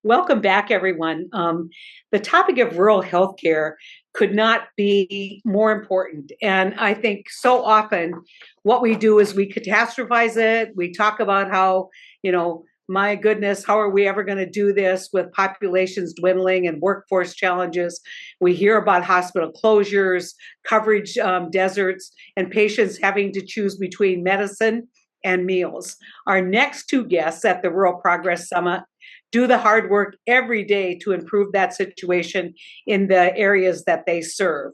Welcome back, everyone. The topic of rural healthcare could not be more important. And I think so often what we do is we catastrophize it. We talk about how, my goodness, how are we ever going to do this with populations dwindling and workforce challenges? We hear about hospital closures, coverage deserts, and patients having to choose between medicine and meals. Our next two guests at the Rural Progress Summit do the hard work every day to improve that situation in the areas that they serve.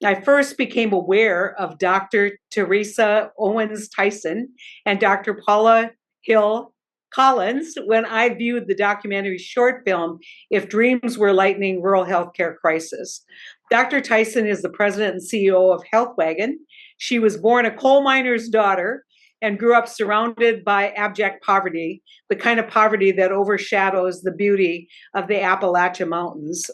I first became aware of Dr. Teresa Owens Tyson and Dr. Paula Hill Collins when I viewed the documentary short film, If Dreams Were Lightning, Rural Healthcare Crisis. Dr. Tyson is the president and CEO of Health Wagon. She was born a coal miner's daughter and grew up surrounded by abject poverty, the kind of poverty that overshadows the beauty of the Appalachia Mountains,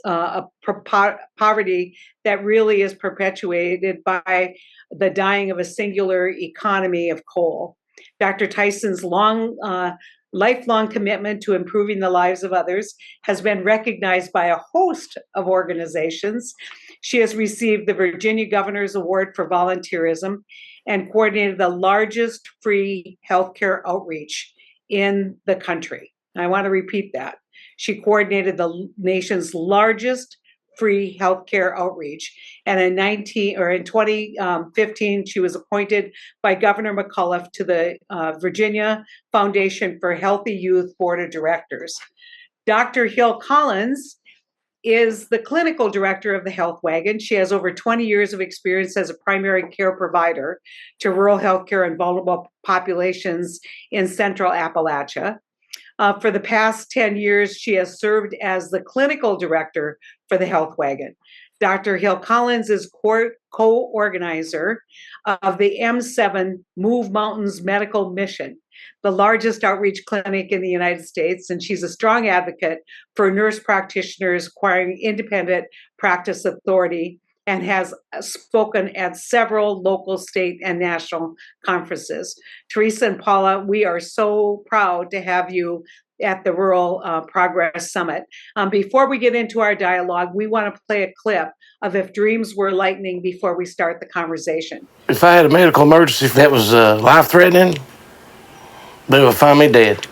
poverty that really is perpetuated by the dying of a singular economy of coal. Dr. Tyson's lifelong commitment to improving the lives of others has been recognized by a host of organizations. She has received the Virginia Governor's Award for Volunteerism and coordinated the largest free healthcare outreach in the country. I want to repeat that. She coordinated the nation's largest free healthcare outreach. And in 2015, she was appointed by Governor McAuliffe to the Virginia Foundation for Healthy Youth Board of Directors. Dr. Hill Collins is the clinical director of the Health Wagon. She has over 20 years of experience as a primary care provider to rural healthcare and vulnerable populations in central Appalachia. For the past 10 years, she has served as the clinical director for the Health Wagon. Dr. Hill Collins is co-organizer of the M7 Move Mountains Medical Mission, the largest outreach clinic in the United States, and she's a strong advocate for nurse practitioners acquiring independent practice authority and has spoken at several local, state, and national conferences. Teresa and Paula, we are so proud to have you at the Rural Progress Summit. Before we get into our dialogue, we want to play a clip of If Dreams Were Lightning before we start the conversation. If I had a medical emergency that was life-threatening, they would find me dead.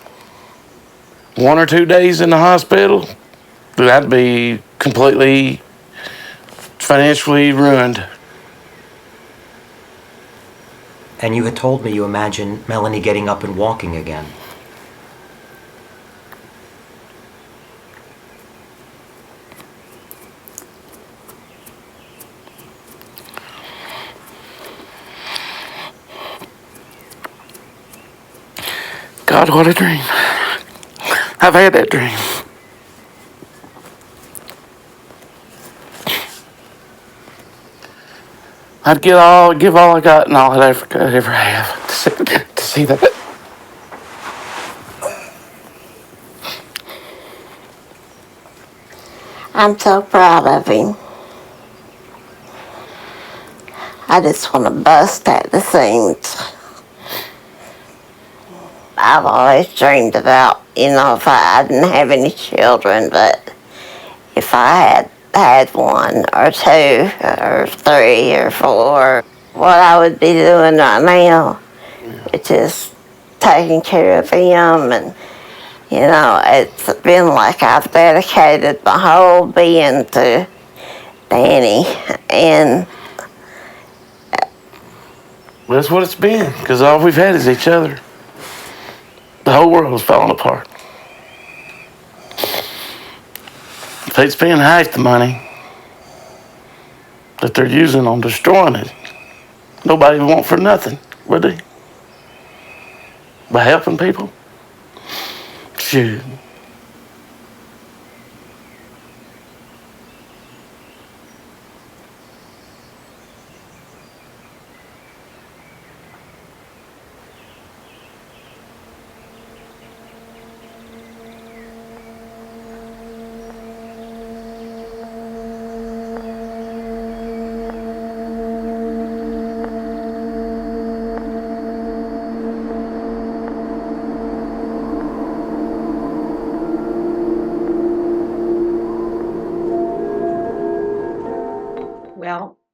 1 or 2 days in the hospital, I'd be completely financially ruined. And you had told me you imagine Melanie getting up and walking again. God, what a dream. I've had that dream. I'd give all I got and all that Africa I'd ever have to see that. I'm so proud of him. I just want to bust at the seams. I've always dreamed about, if I didn't have any children, but if I had one or two or three or four, what I would be doing right now is just taking care of him. And, it's been like I've dedicated my whole being to Danny. And That's what it's been, because all we've had is each other. The whole world was falling apart. If they'd spend half the money that they're using on destroying it, nobody would want for nothing, would they? By helping people? Shoot.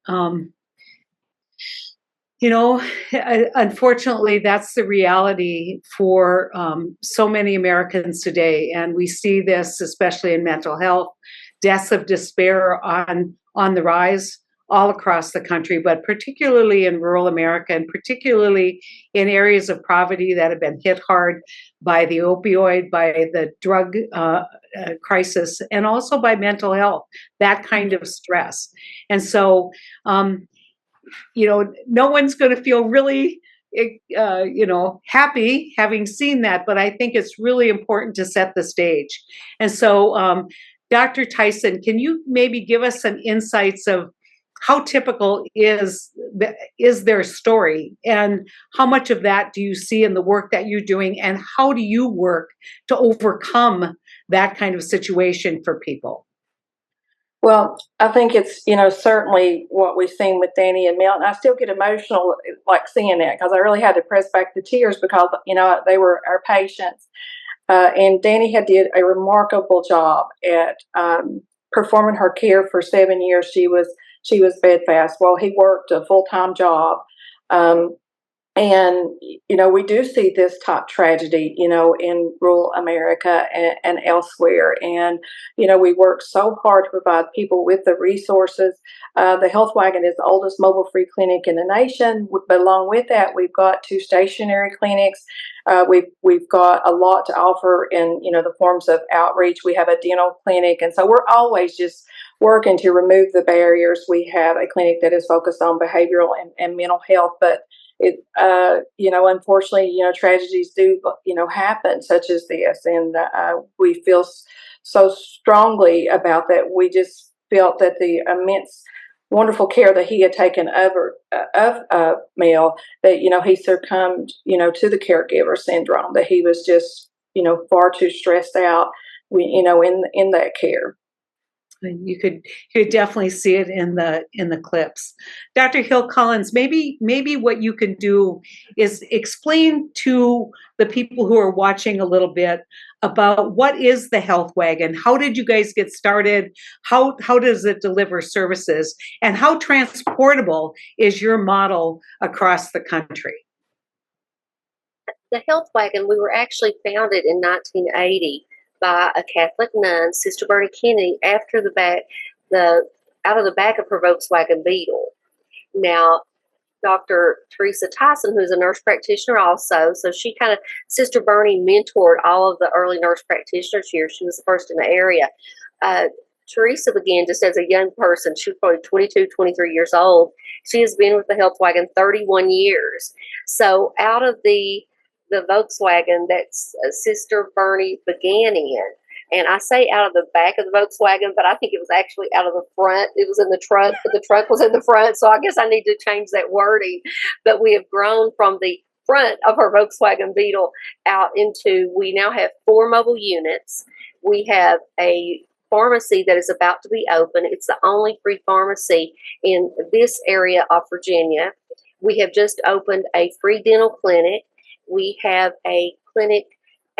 Um, you know, unfortunately, that's the reality for so many Americans today, and we see this especially in mental health. Deaths of despair on the rise all across the country, but particularly in rural America, and particularly in areas of poverty that have been hit hard by the opioid, by the drug crisis, and also by mental health. That kind of stress, and so. No one's going to feel really, happy having seen that. But I think it's really important to set the stage. And so, Dr. Tyson, can you maybe give us some insights of how typical is their story, and how much of that do you see in the work that you're doing, and how do you work to overcome that kind of situation for people? Well, I think it's, certainly what we've seen with Danny and Mel. And I still get emotional, like seeing that, because I really had to press back the tears because, they were our patients. And Danny had did a remarkable job at performing her care for 7 years. She was bedfast while he worked a full-time job. And, we do see this type tragedy, in rural America and elsewhere. And, we work so hard to provide people with the resources. The Health Wagon is the oldest mobile free clinic in the nation. But along with that, we've got 2 stationary clinics. We've got a lot to offer in, the forms of outreach. We have a dental clinic. And so we're always just working to remove the barriers. We have a clinic that is focused on behavioral and mental health, but unfortunately, tragedies do, happen such as this. And we feel so strongly about that. We just felt that the immense, wonderful care that he had taken over of Mel, that, he succumbed, to the caregiver syndrome, that he was just, far too stressed out, in that care. You could definitely see it in the clips. Dr. Hill Collins, maybe what you can do is explain to the people who are watching a little bit about what is the Health Wagon. How did you guys get started? How does it deliver services? And how transportable is your model across the country? The Health Wagon, we were actually founded in 1980 by a Catholic nun, Sister Bernie Kennedy, after out of the back of her Volkswagen Beetle. Now, Dr. Teresa Tyson, who's a nurse practitioner also, so Sister Bernie mentored all of the early nurse practitioners here. She was the first in the area. Teresa began just as a young person. She was probably 22, 23 years old. She has been with the Health Wagon 31 years. So out of the Volkswagen that Sister Bernie began in. And I say out of the back of the Volkswagen, but I think it was actually out of the front. It was in the trunk, but the trunk was in the front. So I guess I need to change that wording. But we have grown from the front of her Volkswagen Beetle out into, we now have 4 mobile units. We have a pharmacy that is about to be open. It's the only free pharmacy in this area of Virginia. We have just opened a free dental clinic. We have a clinic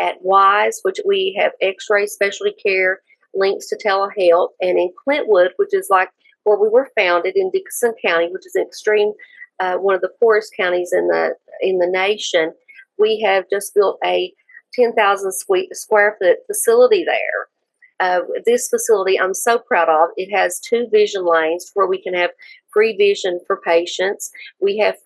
at Wise, which we have x-ray specialty care, links to telehealth, and in Clintwood, which is like where we were founded in Dickinson County, which is an extreme, one of the poorest counties in the nation. We have just built a 10,000 square foot facility there. This facility I'm so proud of. It has 2 vision lanes where we can have free vision for patients. We have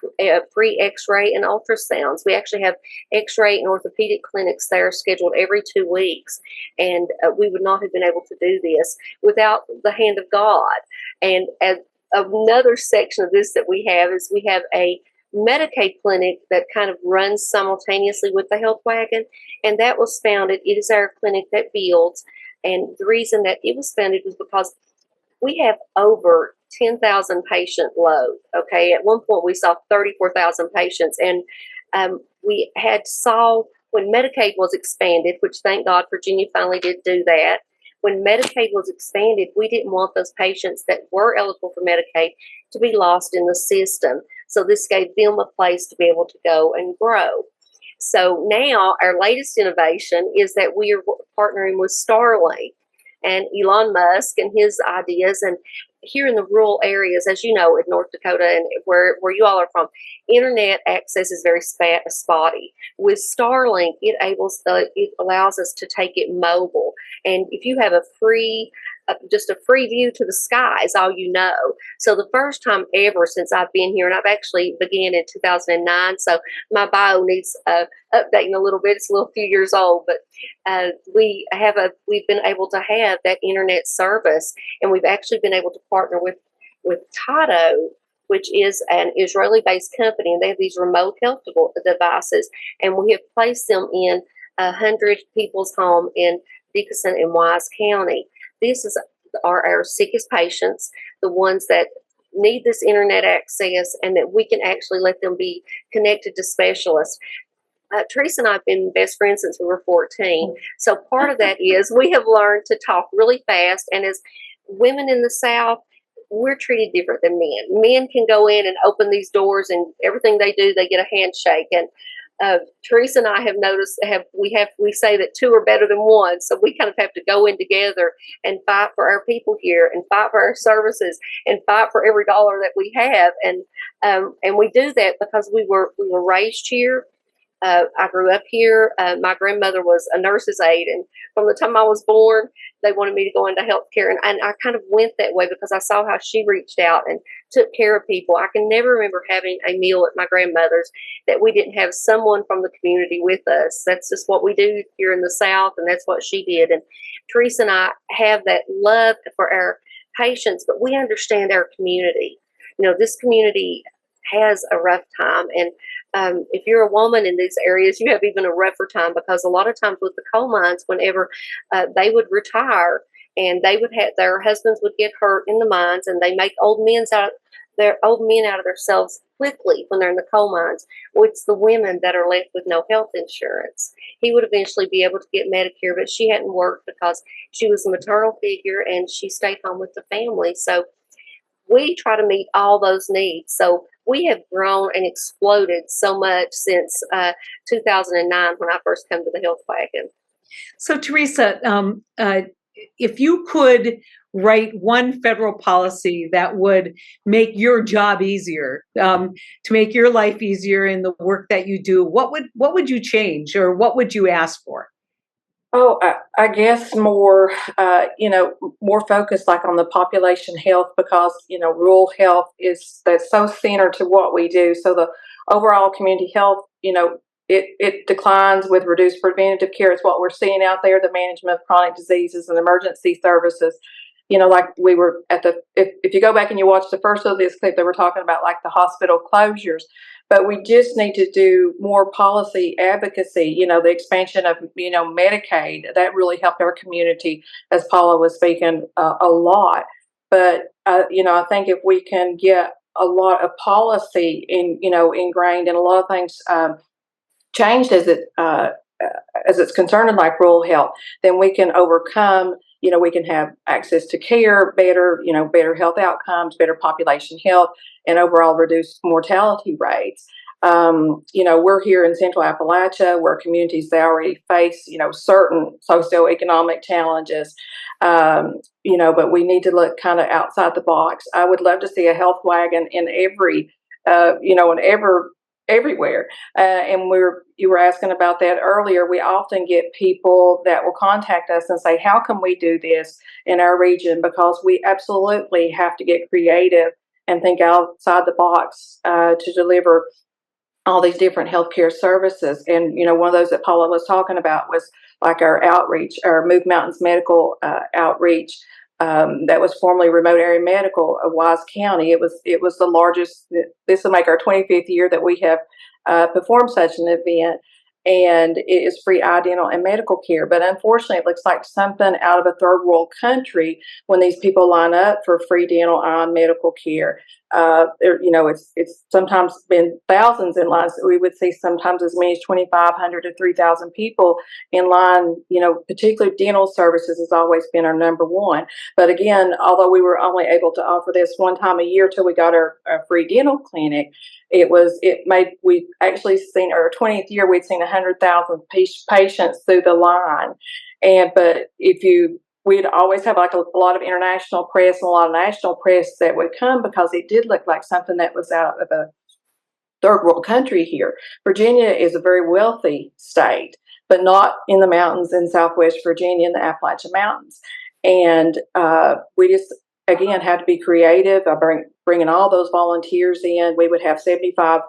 free x-ray and ultrasounds. We actually have x-ray and orthopedic clinics there scheduled every 2 weeks. And we would not have been able to do this without the hand of God. And another section of this that we have is we have a Medicaid clinic that kind of runs simultaneously with the Health Wagon. And that was founded, it is our clinic that builds. And the reason that it was founded was because we have over 10,000 patient load. Okay, at one point we saw 34,000 patients, and we saw when Medicaid was expanded, which thank God Virginia finally did do that. When Medicaid was expanded, we didn't want those patients that were eligible for Medicaid to be lost in the system. So this gave them a place to be able to go and grow. So now our latest innovation is that we are partnering with Starlink and Elon Musk and his ideas. And here in the rural areas, as you know, in North Dakota and where you all are from, internet access is very spotty. With Starlink, it allows us to take it mobile, and if you have just a free view to the sky is all you know. So the first time ever since I've been here, and I've actually began in 2009, so my bio needs updating a little bit. It's a little few years old, but we've been able to have that internet service, and we've actually been able to partner with Tato, which is an Israeli-based company, and they have these remote health devices, and we have placed them in 100 people's home in Dickinson and Wise County. These are our sickest patients, the ones that need this internet access, and that we can actually let them be connected to specialists. Teresa and I have been best friends since we were 14. So part of that is we have learned to talk really fast. And as women in the South, we're treated different than men. Men can go in and open these doors, and everything they do, they get a handshake. And Teresa and I have noticed we say that two are better than one, so we kind of have to go in together and fight for our people here, and fight for our services, and fight for every dollar that we have, and we do that because we were raised here. I grew up here. My grandmother was a nurse's aide, and from the time I was born, they wanted me to go into healthcare, and I kind of went that way because I saw how she reached out and took care of people. I can never remember having a meal at my grandmother's that we didn't have someone from the community with us. That's just what we do here in the South, and that's what she did. And Teresa and I have that love for our patients, but we understand our community. You know, this community has a rough time, and if you're a woman in these areas, you have even a rougher time, because a lot of times with the coal mines, whenever they would retire, and their husbands would get hurt in the mines, and they make old men out of themselves quickly when they're in the coal mines. Well, it's the women that are left with no health insurance. He would eventually be able to get Medicare, but she hadn't worked because she was a maternal figure and she stayed home with the family. So we try to meet all those needs. So we have grown and exploded so much since 2009 when I first came to the Health Wagon. So Teresa, if you could write one federal policy that would make your job easier, to make your life easier in the work that you do, what would you change, or what would you ask for? Oh, I guess more, more focused like on the population health, because, rural health that's so centered to what we do. So the overall community health, it declines with reduced preventative care. It's what we're seeing out there, the management of chronic diseases and emergency services. Like we were if you go back and you watch the first of this clip, they were talking about like the hospital closures. But we just need to do more policy advocacy, the expansion of, Medicaid. That really helped our community, as Paula was speaking, a lot. But, I think if we can get a lot of policy ingrained, and a lot of things changed as it's concerning like rural health, then we can overcome, we can have access to care better, better health outcomes, better population health, and overall reduce mortality rates. We're here in Central Appalachia, where communities, they already face, certain socioeconomic challenges, but we need to look kind of outside the box. I would love to see a health wagon in everywhere. And you were asking about that earlier. We often get people that will contact us and say, how can we do this in our region? Because we absolutely have to get creative and think outside the box to deliver all these different healthcare services. And, one of those that Paula was talking about was like our outreach, our Move Mountains Medical outreach. That was formerly Remote Area Medical of Wise County. It was the largest. This will make our 25th year that we have performed such an event, and it is free eye, dental, and medical care. But unfortunately, it looks like something out of a third world country when these people line up for free dental, eye, and medical care. It's sometimes been thousands in lines. We would see sometimes as many as 2,500 to 3,000 people in line. Particularly dental services has always been our number one. But again, although we were only able to offer this one time a year till we got our free dental clinic, we actually seen our 20th year, we'd seen 100,000 patients through the line. But if you we'd always have like a lot of international press and a lot of national press that would come because it did look like something that was out of a third world country here. Virginia is a very wealthy state, but not in the mountains in Southwest Virginia in the Appalachian Mountains. And we just, again, had to be creative. Bringing all those volunteers in. We would have 75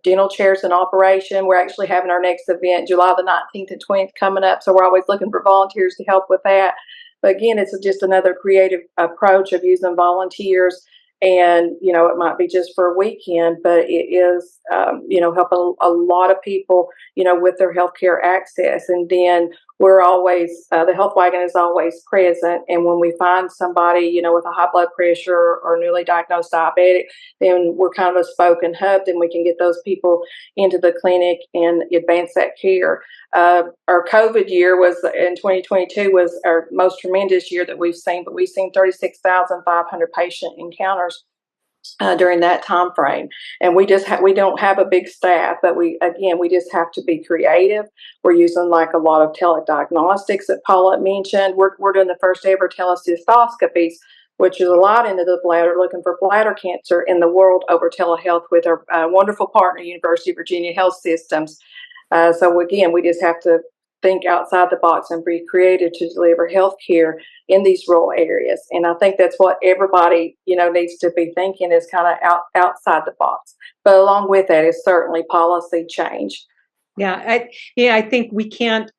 dental chairs in operation. We're actually having our next event July the 19th and 20th coming up. So we're always looking for volunteers to help with that. But again, it's just another creative approach of using volunteers. And, it might be just for a weekend, but it is, helping a lot of people, with their healthcare access. And then we're always, the Health Wagon is always present. And when we find somebody, with a high blood pressure or newly diagnosed diabetic, then we're kind of a spoke and hub, then we can get those people into the clinic and advance that care. Our COVID year in 2022 was our most tremendous year that we've seen, but we've seen 36,500 patient encounters during that time frame. And we don't have a big staff, but we just have to be creative. We're using like a lot of telediagnostics that Paula mentioned. We're doing the first ever telecystoscopies, which is a lot into the bladder, looking for bladder cancer in the world over telehealth with our wonderful partner, University of Virginia Health Systems. So again, we just have to think outside the box and be creative to deliver health care in these rural areas. And I think that's what everybody, needs to be thinking is kind of outside the box. But along with that is certainly policy change. Yeah, I think we can't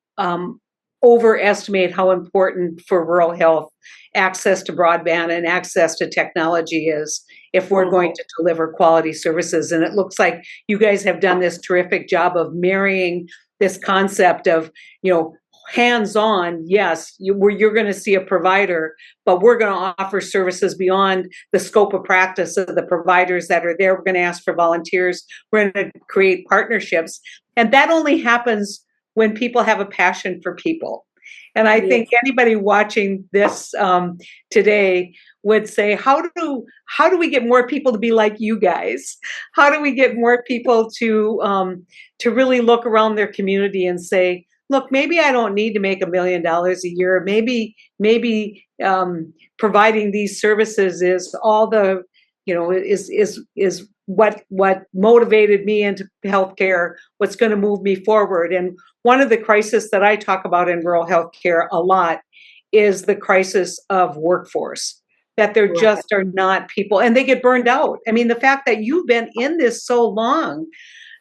overestimate how important for rural health access to broadband and access to technology is if we're going to deliver quality services. And it looks like you guys have done this terrific job of marrying this concept of, hands-on. Yes, you're going to see a provider, but we're going to offer services beyond the scope of practice of the providers that are there. We're going to ask for volunteers. We're going to create partnerships. And that only happens when people have a passion for people. And I think anybody watching this today would say, how do we get more people to be like you guys? How do we get more people to really look around their community and say, look, maybe I don't need to make $1 million a year. Maybe providing these services is all the, is what motivated me into healthcare, what's going to move me forward. And one of the crises that I talk about in rural healthcare a lot is the crisis of workforce, that there just are not people, and they get burned out. I mean, the fact that you've been in this so long,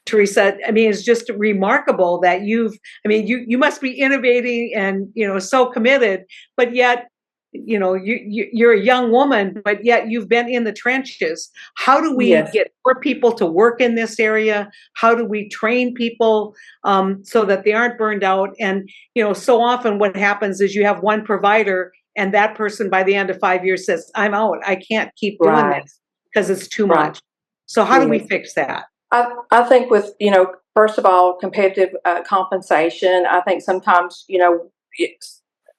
Teresa, I mean, it's just remarkable that you must be innovating and, so committed, but yet, you're a young woman, but yet you've been in the trenches. How do we get more people to work in this area? How do we train people so that they aren't burned out? And, so often what happens is you have one provider and that person by the end of 5 years says, I'm out. I can't keep doing this because it's too much. So how do we fix that? I think with, first of all, competitive compensation. I think sometimes,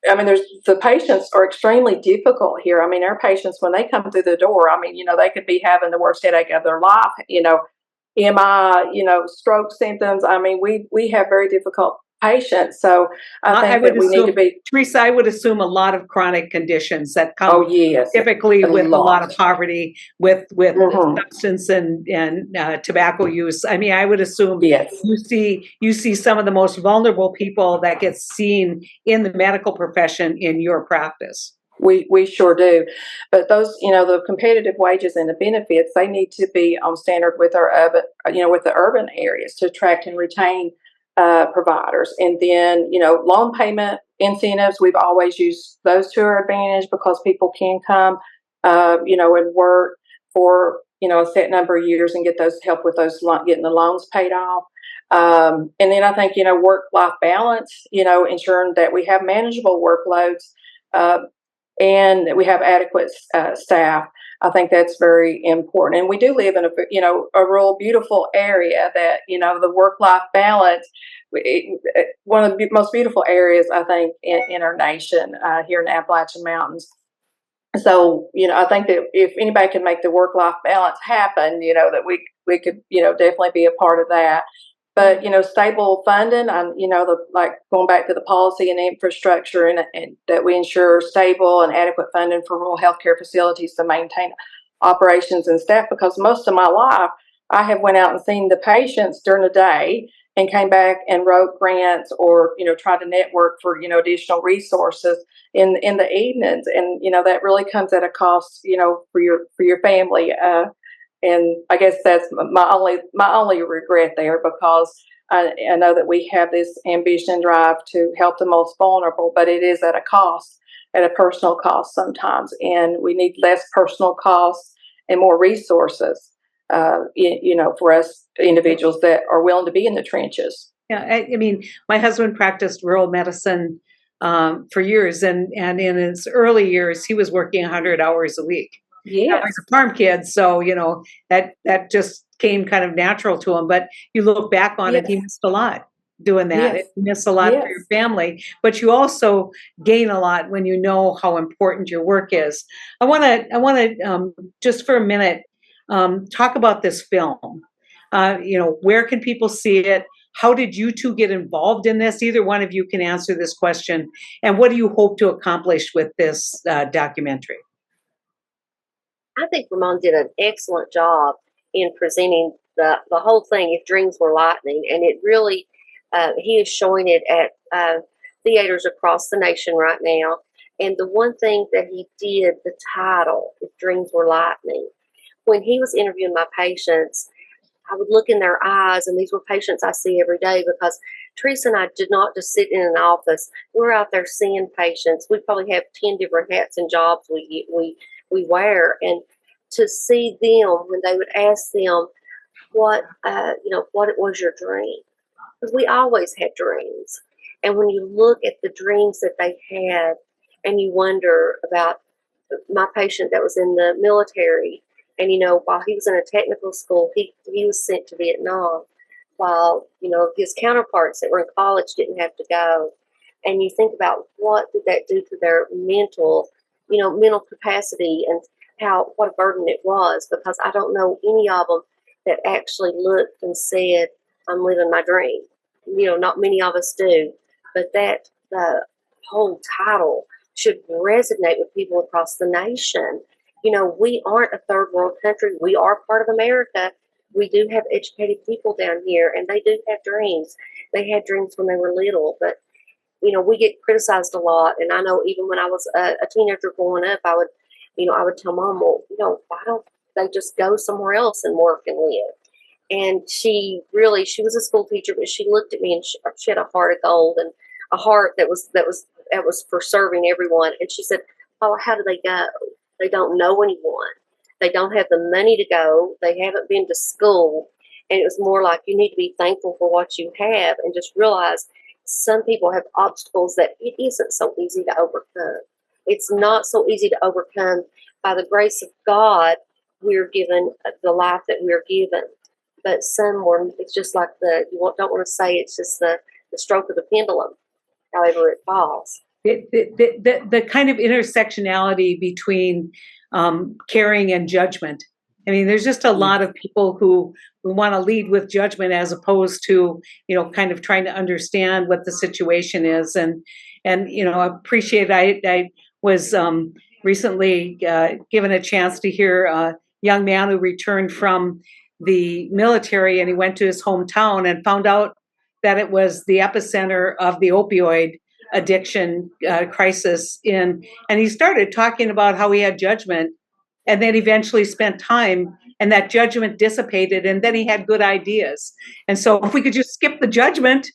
the patients are extremely difficult here. I mean, our patients, when they come through the door, they could be having the worst headache of their life, MI, stroke symptoms. I mean, we have very difficult patients. So I think we need to be. Teresa, I would assume a lot of chronic conditions that come typically with a lot of poverty, with substance and tobacco use. I mean, I would assume you see some of the most vulnerable people that get seen in the medical profession in your practice. We sure do. But those, the competitive wages and the benefits, they need to be on standard with our urban, with the urban areas to attract and retain providers. And then, loan payment incentives, we've always used those to our advantage because people can come, and work for, a set number of years and get those help with those, getting the loans paid off. And then I think, work-life balance, ensuring that we have manageable workloads, and that we have adequate staff. I think that's very important. And we do live in a rural, beautiful area that, the work-life balance, one of the most beautiful areas, I think, in our nation, here in the Appalachian Mountains. So, I think that if anybody can make the work-life balance happen, that we could, definitely be a part of that. But, stable funding, like going back to the policy and infrastructure, and that we ensure stable and adequate funding for rural healthcare facilities to maintain operations and staff. Because most of my life, I have went out and seen the patients during the day and came back and wrote grants or, tried to network for, additional resources in the evenings. And, that really comes at a cost, for your family. And I guess that's my only regret there, because I know that we have this ambition drive to help the most vulnerable, but it is at a cost, at a personal cost sometimes, and we need less personal costs and more resources, for us individuals that are willing to be in the trenches. Yeah, I mean, my husband practiced rural medicine for years, and in his early years, he was working 100 hours a week. Yes. He's a farm kid, so that just came kind of natural to him. But you look back on it, he missed a lot doing that. Yes. You miss a lot for your family, but you also gain a lot when you know how important your work is. I want to just for a minute talk about this film. Where can people see it? How did you two get involved in this? Either one of you can answer this question. And what do you hope to accomplish with this documentary? I think Ramon did an excellent job in presenting the whole thing, If Dreams Were Lightning, and it really, he is showing it at theaters across the nation right now. And the one thing that he did, the title, If Dreams Were Lightning, when he was interviewing my patients, I would look in their eyes, and these were patients I see every day, because Teresa and I did not just sit in an office. We're out there seeing patients. We probably have 10 different hats and jobs we wear, and to see them when they would ask them what was your dream, because we always had dreams, and when you look at the dreams that they had, and you wonder about my patient that was in the military, and while he was in a technical school, he was sent to Vietnam, while his counterparts that were in college didn't have to go, and you think about what did that do to their mental capacity, and what a burden it was, because I don't know any of them that actually looked and said, I'm living my dream. Not many of us do, but that the whole title should resonate with people across the nation. We aren't a third world country. We are part of America. We do have educated people down here, and they do have dreams. They had dreams when they were little, but we get criticized a lot. And I know even when I was a teenager growing up, I would tell Mom, well, why don't they just go somewhere else and work and live? And she was a school teacher, but she looked at me, and she had a heart of gold, and a heart that was for serving everyone. And she said, "Oh, how do they go? They don't know anyone. They don't have the money to go. They haven't been to school." And it was more like, you need to be thankful for what you have, and just realize some people have obstacles that it isn't so easy to overcome. It's not so easy to overcome. By the grace of God, we're given the life that we're given. But some more, it's just like don't want to say it's just the stroke of the pendulum, however it falls. The kind of intersectionality between caring and judgment. I mean, there's just a lot of people who want to lead with judgment as opposed to, kind of trying to understand what the situation is. And I appreciate I was recently given a chance to hear a young man who returned from the military, and he went to his hometown and found out that it was the epicenter of the opioid addiction crisis and he started talking about how he had judgment, and then eventually spent time, and that judgment dissipated, and then he had good ideas. And so if we could just skip the judgment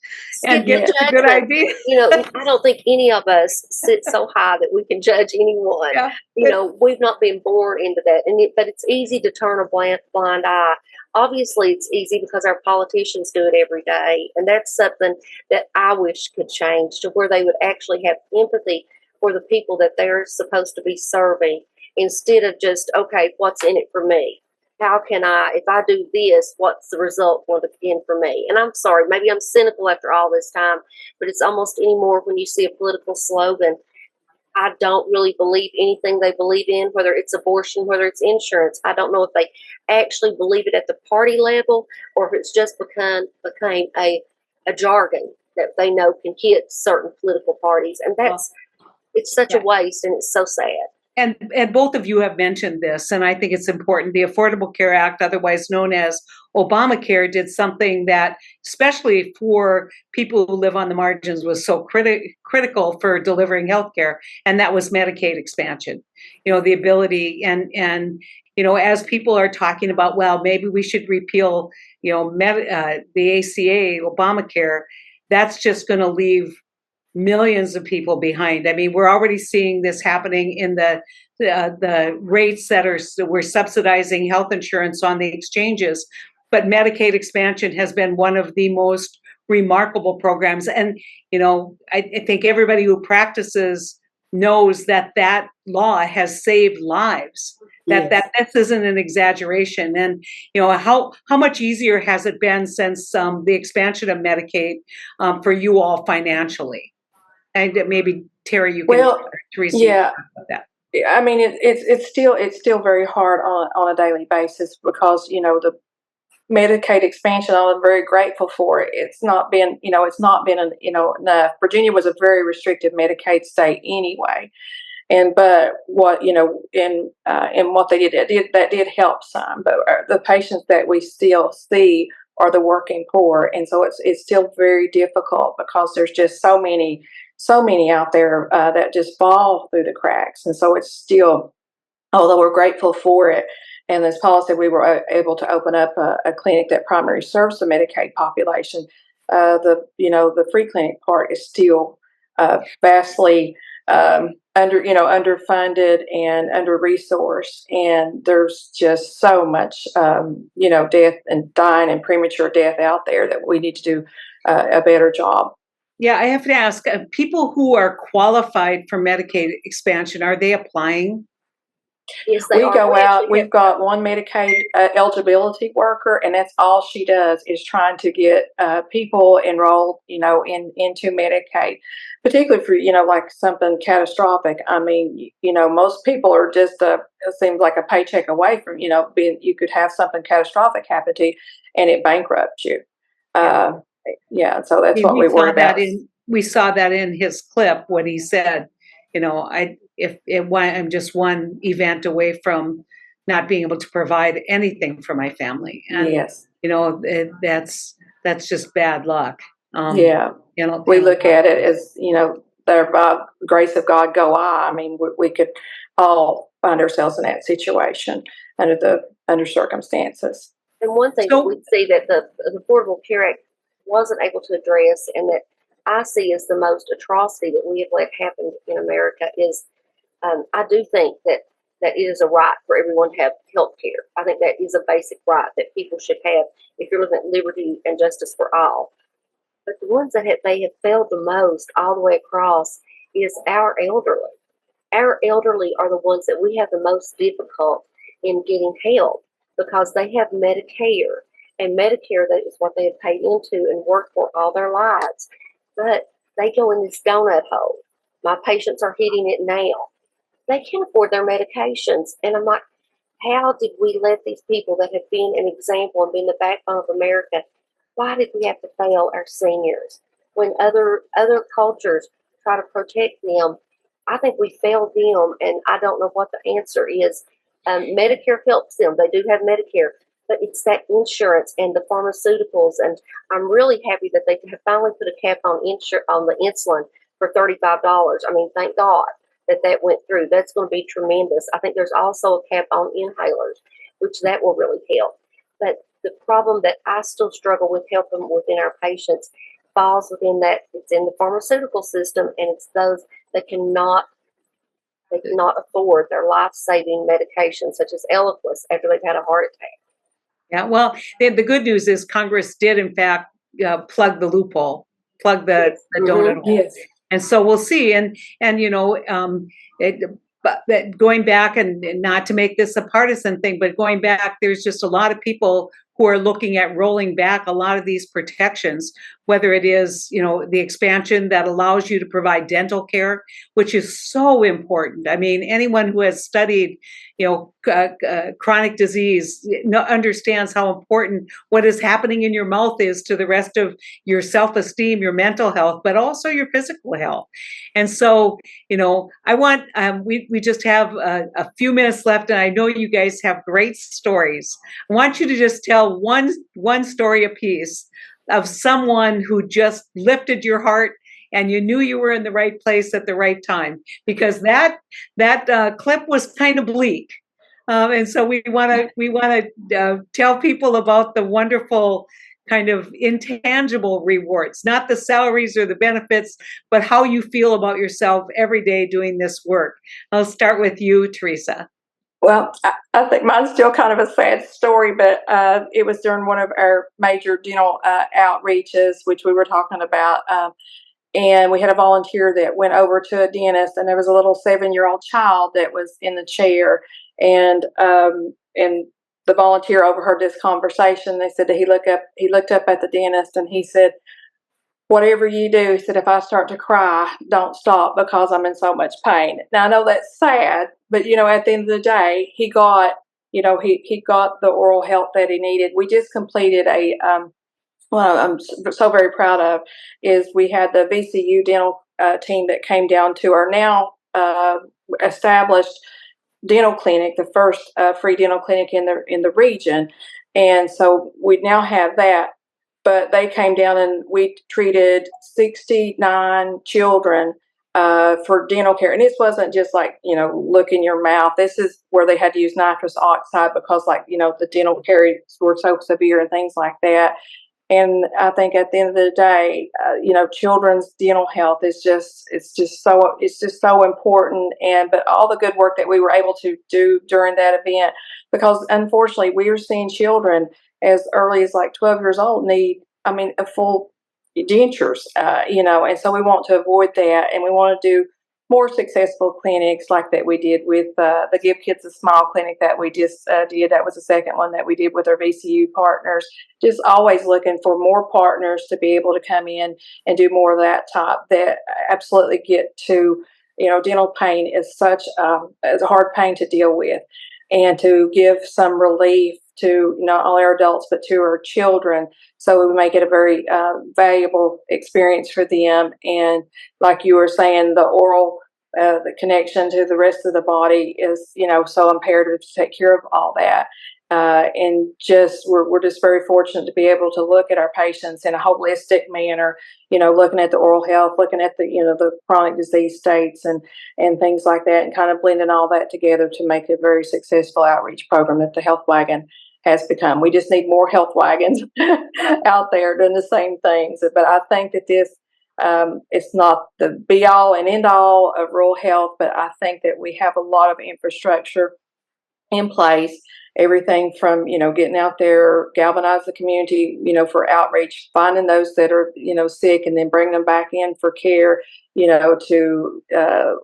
and get to the good ideas. I don't think any of us sit so high that we can judge anyone. Yeah. We've not been born into that, but it's easy to turn a blind eye. Obviously, it's easy because our politicians do it every day, and that's something that I wish could change, to where they would actually have empathy for the people that they're supposed to be serving, instead of just, okay, what's in it for me? How can if I do this, what's the result going to be for me? And I'm sorry, maybe I'm cynical after all this time, but it's almost anymore when you see a political slogan, I don't really believe anything they believe in, whether it's abortion, whether it's insurance. I don't know if they actually believe it at the party level or if it's just became a jargon that they know can hit certain political parties. And it's such a waste, and it's so sad. And both of you have mentioned this, and I think it's important. The Affordable Care Act, otherwise known as Obamacare, did something that, especially for people who live on the margins, was so critical for delivering health care, and that was Medicaid expansion. The ability, and as people are talking about, well, maybe we should repeal, the ACA, Obamacare, that's just going to leave millions of people behind. I mean, we're already seeing this happening in the rates that we're subsidizing health insurance on the exchanges, but Medicaid expansion has been one of the most remarkable programs. And, I think everybody who practices knows that law has saved lives. That this isn't an exaggeration. And how much easier has it been since the expansion of Medicaid for you all financially? And maybe Terry, you can, Teresa, yeah, talk about that. I mean, it's still very hard on a daily basis because the Medicaid expansion, I'm very grateful for it. It's not been enough. Virginia was a very restrictive Medicaid state anyway. But what in what they did help some, but the patients that we still see are the working poor, and so it's still very difficult because there's just so many out there that just fall through the cracks, and so it's still, although we're grateful for it, and as Paula said, we were able to open up a clinic that primarily serves the Medicaid population. The free clinic part is still vastly underfunded and under-resourced, and there's just so much death and dying and premature death out there that we need to do a better job. Yeah, I have to ask, people who are qualified for Medicaid expansion, are they applying? Yes, we go out. We've got one Medicaid eligibility worker, and that's all she does is trying to get people enrolled, into Medicaid, particularly for like something catastrophic. I mean, most people are just it seems like a paycheck away from you could have something catastrophic happen to you, and it bankrupts you. So that's what we worry about. We saw that in his clip when he said, I'm just one event away from not being able to provide anything for my family. And, yes. That's just bad luck. We look at it as, there by grace of God go I. I mean, we could all find ourselves in that situation under circumstances. And one thing that we see that the Affordable Care Act wasn't able to address, and that I see as the most atrocity that we have let happen in America is, I do think that it is a right for everyone to have health care. I think that is a basic right that people should have if you're looking at liberty and justice for all. But the ones that they have failed the most all the way across is our elderly. Our elderly are the ones that we have the most difficult in getting help because they have Medicare. And Medicare, that is what they have paid into and worked for all their lives. But they go in this donut hole. My patients are hitting it now. They can't afford their medications. And I'm like, how did we let these people that have been an example and been the backbone of America, why did we have to fail our seniors? When other cultures try to protect them, I think we failed them, and I don't know what the answer is. Medicare helps them. They do have Medicare. But it's that insurance and the pharmaceuticals, and I'm really happy that they have finally put a cap on the insulin for $35. I mean, thank God that went through. That's going to be tremendous. I think there's also a cap on inhalers, which that will really help. But the problem that I still struggle with helping within our patients falls within that. It's in the pharmaceutical system, and it's those that cannot afford their life-saving medications, such as Eliquis, after they've had a heart attack. Yeah, well, the good news is Congress did, in fact, plug the loophole, plug the donut hole. Yes. And so we'll see. And going back, and not to make this a partisan thing, but going back, there's just a lot of people who are looking at rolling back a lot of these protections, whether it is, the expansion that allows you to provide dental care, which is so important. I mean, anyone who has studied, chronic disease understands how important what is happening in your mouth is to the rest of your self-esteem, your mental health, but also your physical health. And so, I want, we just have a few minutes left, and I know you guys have great stories. I want you to just tell one story apiece of someone who just lifted your heart and you knew you were in the right place at the right time, because that clip was kind of bleak. And so we want to tell people about the wonderful kind of intangible rewards, not the salaries or the benefits, but how you feel about yourself every day doing this work. I'll start with you, Teresa. Well, I think mine's still kind of a sad story, but it was during one of our major dental outreaches, which we were talking about. And we had a volunteer that went over to a dentist, and there was a little 7-year-old child that was in the chair. And the volunteer overheard this conversation. They said that he looked up at the dentist, and he said, "Whatever you do," he said, "if I start to cry, don't stop, because I'm in so much pain." Now, I know that's sad, but at the end of the day, he got the oral health that he needed. We just completed what I'm so very proud of is we had the VCU dental team that came down to our now established dental clinic, the first free dental clinic in the region. And so we now have that. But they came down and we treated 69 children for dental care. And this wasn't just like, look in your mouth. This is where they had to use nitrous oxide because the dental caries were so severe and things like that. And I think at the end of the day, children's dental health is it's just so important. But all the good work that we were able to do during that event, because unfortunately we are seeing children as early as 12 years old need, a full dentures, and so we want to avoid that, and we want to do more successful clinics like that we did with the Give Kids a Smile clinic that we just did. That was the second one that we did with our VCU partners. Just always looking for more partners to be able to come in and do more of that type that absolutely get to, dental pain is such is a hard pain to deal with, and to give some relief to not only our adults but to our children, so we make it a very valuable experience for them. And like you were saying, the oral, the connection to the rest of the body is, so imperative to take care of all that. And we're just very fortunate to be able to look at our patients in a holistic manner, looking at the oral health, looking at the, the chronic disease states and things like that, and kind of blending all that together to make a very successful outreach program that the Health Wagon has become. We just need more health wagons out there doing the same things. But I think that this, it's not the be all and end all of rural health, but I think that we have a lot of infrastructure in place, everything from, getting out there, galvanize the community, for outreach, finding those that are, sick and then bring them back in for care, to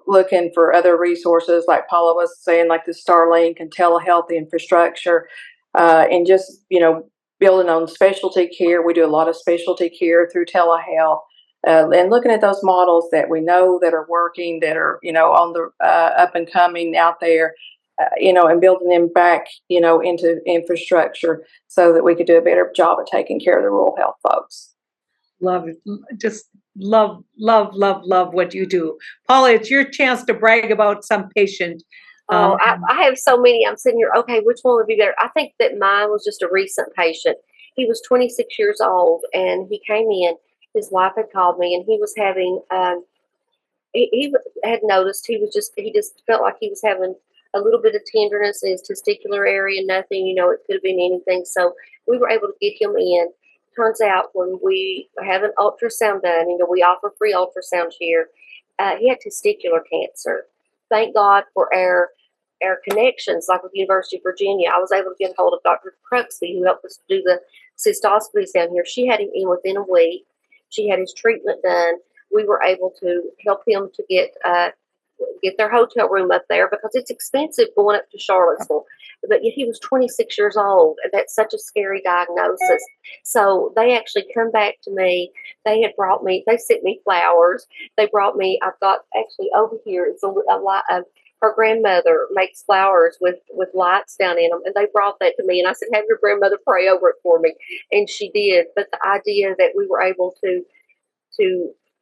looking for other resources like Paula was saying, like the Starlink and telehealth infrastructure, and just, building on specialty care. We do a lot of specialty care through telehealth. And looking at those models that we know that are working, that are, on the up and coming out there, and building them back, into infrastructure so that we could do a better job of taking care of the rural health folks. Love it. Just love what you do. Paula, it's your chance to brag about some patient. I have so many. I'm sitting here, okay, which one would be better? I think that mine was just a recent patient. He was 26 years old, and he came in. His wife had called me, and he was having, he had noticed he just felt like he was having a little bit of tenderness in his testicular area, nothing, it could have been anything. So we were able to get him in. Turns out when we have an ultrasound done, we offer free ultrasound here, he had testicular cancer. Thank God for our connections, like with the University of Virginia. I was able to get hold of Dr. Cruxby, who helped us do the cystoscopies down here. She had him in within a week. She had his treatment done. We were able to help him to get get their hotel room up there because it's expensive going up to Charlottesville. But yet he was 26 years old, and that's such a scary diagnosis. So they actually come back to me. They had brought me, they sent me flowers. They brought me, I've got actually over here, it's a lot of, her grandmother makes flowers with lights down in them, and they brought that to me. And I said, have your grandmother pray over it for me. And she did. But the idea that we were able to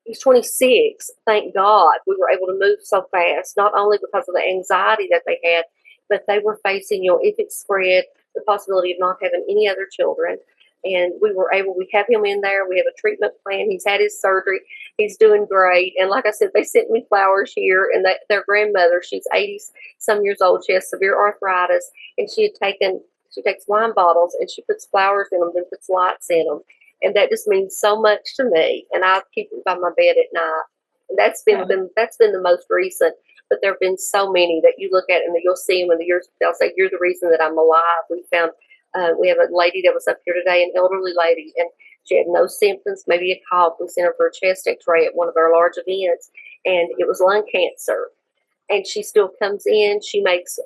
he's 26. Thank God we were able to move so fast, not only because of the anxiety that they had, but they were facing, if it spread, the possibility of not having any other children. And we have him in there. We have a treatment plan. He's had his surgery. He's doing great. And like I said, they sent me flowers here, and their grandmother, she's 80 some years old. She has severe arthritis, and she takes wine bottles and she puts flowers in them and puts lights in them. And that just means so much to me. And I keep it by my bed at night. And that's been the most recent. But there have been so many that you look at and you'll see them, and they'll say, you're the reason that I'm alive. We have a lady that was up here today, an elderly lady, and she had no symptoms, maybe a cough. We sent her for a chest x-ray at one of our large events, and it was lung cancer. And she still comes in. She anoints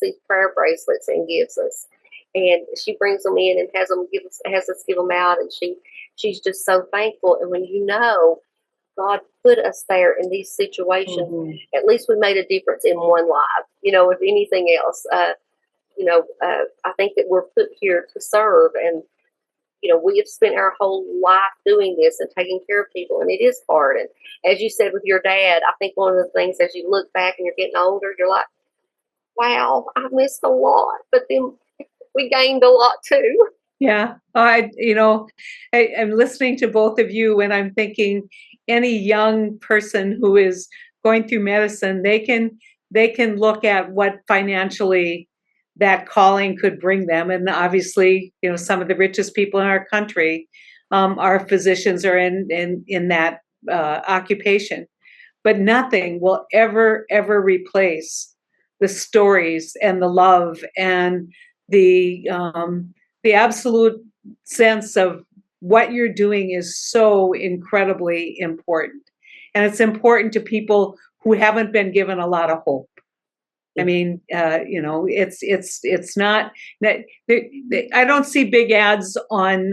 these prayer bracelets and gives us. And she brings them in and has us give them out. And she's just so thankful. And when God put us there in these situations, at least we made a difference in one life. If anything else, I think that we're put here to serve. And, we have spent our whole life doing this and taking care of people. And it is hard. And as you said with your dad, I think one of the things as you look back and you're getting older, you're like, wow, I missed a lot. But then we gained a lot too. Yeah. I'm listening to both of you, and I'm thinking any young person who is going through medicine, they can look at what financially that calling could bring them. And obviously, some of the richest people in our country are physicians or in that occupation. But nothing will ever replace the stories and the love and the absolute sense of what you're doing is so incredibly important. And it's important to people who haven't been given a lot of hope. I mean, it's not that I don't see big ads on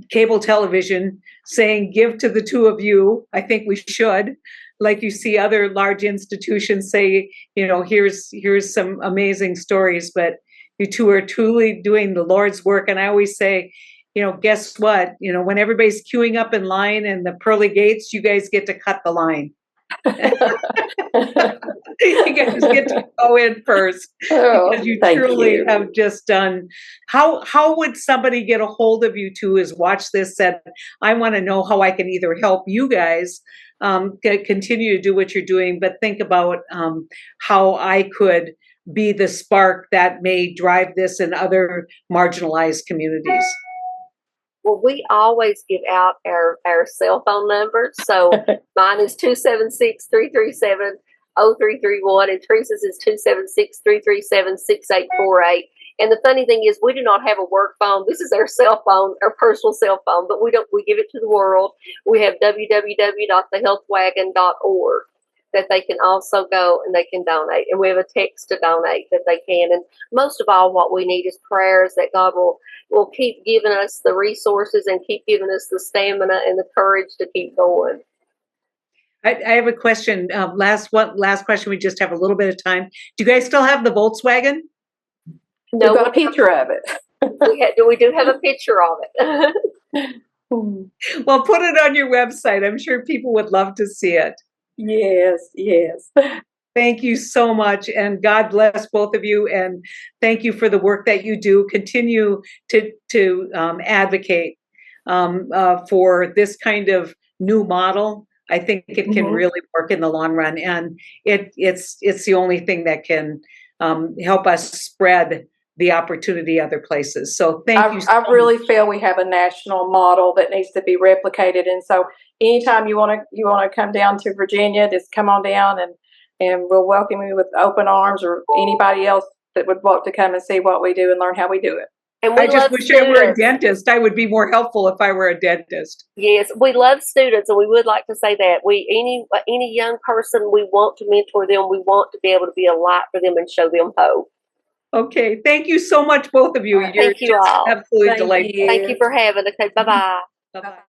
cable television saying, give to the two of you. I think we should. Like you see other large institutions say, here's some amazing stories, but you two are truly doing the Lord's work. And I always say, guess what? When everybody's queuing up in line and the pearly gates, you guys get to cut the line. You guys get to go in first because you truly have just done. How would somebody get a hold of you two is watch this, said, I want to know how I can either help you guys continue to do what you're doing, but think about how I could be the spark that may drive this in other marginalized communities. Well, we always give out our cell phone numbers. So mine is 276-337-0331, and Teresa's is 276-337-6848. And the funny thing is, we do not have a work phone. This is our cell phone, our personal cell phone, but we give it to the world. We have www.thehealthwagon.org that they can also go and they can donate. And we have a text to donate that they can. And most of all, what we need is prayers that God will keep giving us the resources and keep giving us the stamina and the courage to keep going. I have a question. Last question. We just have a little bit of time. Do you guys still have the Volkswagen? No, we've got a picture of it. We do have a picture of it. Well, put it on your website. I'm sure people would love to see it. Yes. Thank you so much, and God bless both of you, and thank you for the work that you do. Continue to advocate for this kind of new model. I think it can really work in the long run, and it's the only thing that can help us spread the opportunity other places. So thank you. I really feel we have a national model that needs to be replicated, and so anytime you want to come down to Virginia, just come on down, and we'll welcome you with open arms, or anybody else that would want to come and see what we do and learn how we do it. And we I just love wish I were a students. dentist. I would be more helpful if I were a dentist. Yes, we love students, and we would like to say that any young person, we want to mentor them. We want to be able to be a light for them and show them hope. Okay, thank you so much, both of you. All right. You're Thank you just all. absolutely Thank delightful. you. Thank you for having us. Okay, bye bye. Bye-bye.